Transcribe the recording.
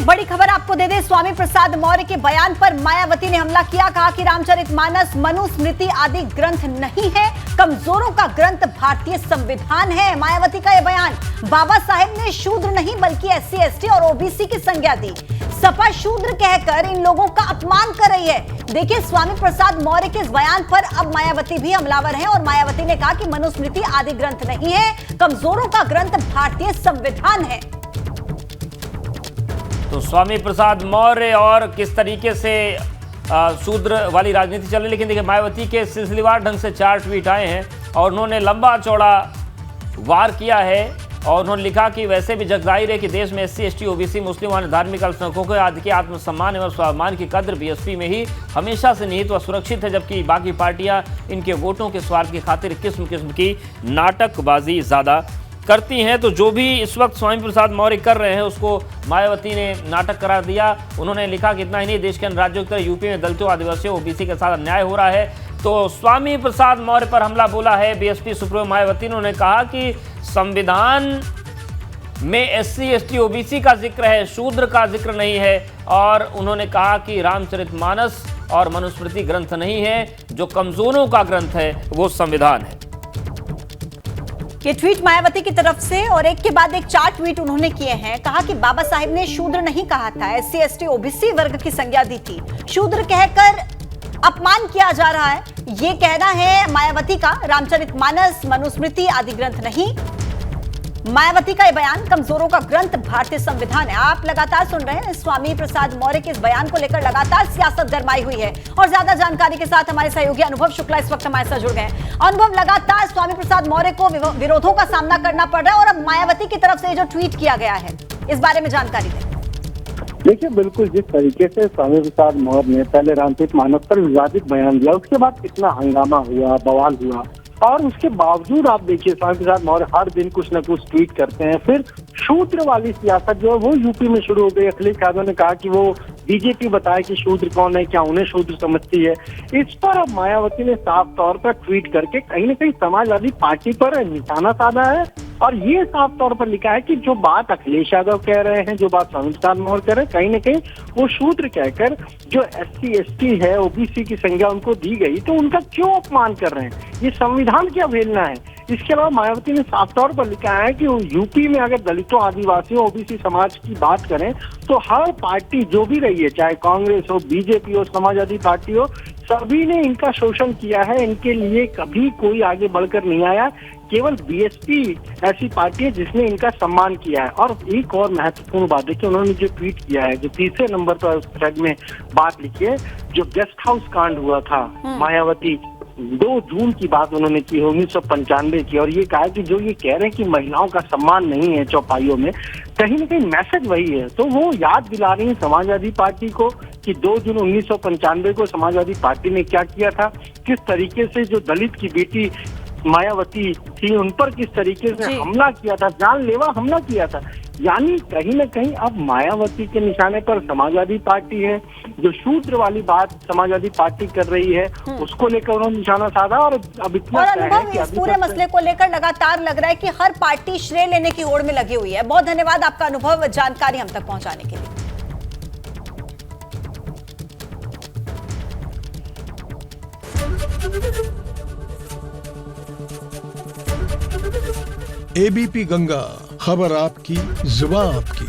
बड़ी खबर आपको दे दें, स्वामी प्रसाद मौर्य के बयान पर मायावती ने हमला किया। कहा कि रामचरितमानस मनुस्मृति आदि ग्रंथ नहीं है, कमजोरों का ग्रंथ भारतीय संविधान है। मायावती का यह बयान। बाबा साहेब ने शूद्र नहीं बल्कि SC ST और OBC की संज्ञा दी। सपा शूद्र कहकर इन लोगों का अपमान कर रही है। देखिए, स्वामी प्रसाद मौर्य के इस बयान पर अब मायावती भी हमलावर है और मायावती ने कहा कि मनुस्मृति आदि ग्रंथ नहीं है, कमजोरों का ग्रंथ भारतीय संविधान है। तो स्वामी प्रसाद मौर्य और किस तरीके से शूद्र वाली राजनीति चल रही। लेकिन देखिए, मायावती के सिलसिलेवार ढंग से 4 ट्वीट आए हैं और उन्होंने लंबा चौड़ा वार किया है और उन्होंने लिखा कि वैसे भी जग जाहिर है कि देश में SC ST OBC मुस्लिम और धार्मिक अल्पसंख्यकों के आदि के आत्मसम्मान एवं स्वाभिमान की कद्र BSP में ही हमेशा से निहित व सुरक्षित है, जबकि बाकी पार्टियां इनके वोटों के स्वार्थ की खातिर किस्म किस्म की नाटकबाजी ज़्यादा करती हैं। तो जो भी इस वक्त स्वामी प्रसाद मौर्य कर रहे हैं उसको मायावती ने नाटक करार दिया। उन्होंने लिखा कि इतना ही नहीं, देश के अन्य राज्यों की तरह यूपी में दलितों, आदिवासियों, OBC के साथ अन्याय हो रहा है। तो स्वामी प्रसाद मौर्य पर हमला बोला है BSP सुप्रीमो मायावती। उन्होंने कहा कि संविधान में SC ST OBC का जिक्र है, शूद्र का जिक्र नहीं है। और उन्होंने कहा कि रामचरितमानस और मनुस्मृति ग्रंथ नहीं है, जो कमजोरों का ग्रंथ है वो संविधान है। ये ट्वीट मायावती की तरफ से और एक के बाद एक 4 ट्वीट उन्होंने किए हैं। कहा कि बाबा साहेब ने शूद्र नहीं कहा था, SC ST OBC वर्ग की संज्ञा दी थी। शूद्र कहकर अपमान किया जा रहा है, ये कहना है मायावती का। रामचरितमानस मनुस्मृति आदि ग्रंथ नहीं। मायावती का यह बयान, कमजोरों का ग्रंथ भारतीय संविधान है। आप लगातार सुन रहे हैं, स्वामी प्रसाद मौर्य के इस बयान को लेकर लगातार सियासत गरमाई हुई है और ज्यादा जानकारी के साथ हमारे सहयोगी अनुभव शुक्ला इस वक्त हमारे साथ जुड़ गए हैं। अनुभव, लगातार स्वामी प्रसाद मौर्य को विरोधों का सामना करना पड़ रहा है और अब मायावती की तरफ से जो ट्वीट किया गया है, इस बारे में जानकारी दें। देखिए, बिल्कुल जिस तरीके से स्वामी प्रसाद मौर्य ने पहले रामचरितमानस पर विवादित बयान दिया, उसके बाद कितना हंगामा हुआ, बवाल हुआ, और उसके बावजूद आप देखिए स्वामी प्रसाद मौर्य हर दिन कुछ न कुछ ट्वीट करते हैं। फिर शूद्र वाली सियासत जो है वो यूपी में शुरू हो गई। अखिलेश यादव ने कहा कि वो बीजेपी बताए कि शूद्र कौन है, क्या उन्हें शूद्र समझती है। इस पर अब मायावती ने साफ तौर पर ट्वीट करके कहीं न कहीं समाजवादी पार्टी पर निशाना साधा है और ये साफ तौर पर लिखा है कि जो बात अखिलेश यादव कह रहे हैं, जो बात स्वामी प्रसाद मौर्य कह रहे हैं, कहीं न कहीं वो शूद्र कहकर जो SC ST है, OBC की संज्ञा उनको दी गई, तो उनका क्यों अपमान कर रहे हैं। ये संविधान की अवहेलना है। इसके अलावा मायावती ने साफ तौर पर लिखा है कि यूपी में अगर दलितों, आदिवासियों, OBC समाज की बात करें तो हर पार्टी जो भी रही है, चाहे कांग्रेस हो, BJP हो, समाजवादी पार्टी हो, सभी ने इनका शोषण किया है। इनके लिए कभी कोई आगे बढ़कर नहीं आया। केवल BSP ऐसी पार्टी है जिसने इनका सम्मान किया है। और एक और महत्वपूर्ण बात देखिए, उन्होंने जो ट्वीट किया है, जो तीसरे नंबर पर थ्रेड में बात लिखी है, जो गेस्ट हाउस कांड हुआ था, मायावती 2 जून की बात उन्होंने की, 1995 की, और ये कहा कि जो ये कह रहे हैं कि महिलाओं का सम्मान नहीं है चौपाइयों में, कहीं न कहीं मैसेज वही है। तो वो याद दिला रही है समाजवादी पार्टी को कि 2 जून 1995 को समाजवादी पार्टी ने क्या किया था, किस तरीके से जो दलित की बेटी मायावती थी उन पर किस तरीके से हमला किया था, जानलेवा हमला किया था। यानी कहीं न कहीं अब मायावती के निशाने पर समाजवादी पार्टी है। जो शूद्र वाली बात समाजवादी पार्टी कर रही है उसको लेकर उन्होंने निशाना साधा। और अब इतना है कि इस पूरे मसले को लेकर लगातार लग रहा है कि हर पार्टी श्रेय लेने की होड़ में लगी हुई है। बहुत धन्यवाद आपका अनुभव, जानकारी हम तक पहुंचाने के लिए। ABP गंगा, खबर आपकी, जुबान आपकी।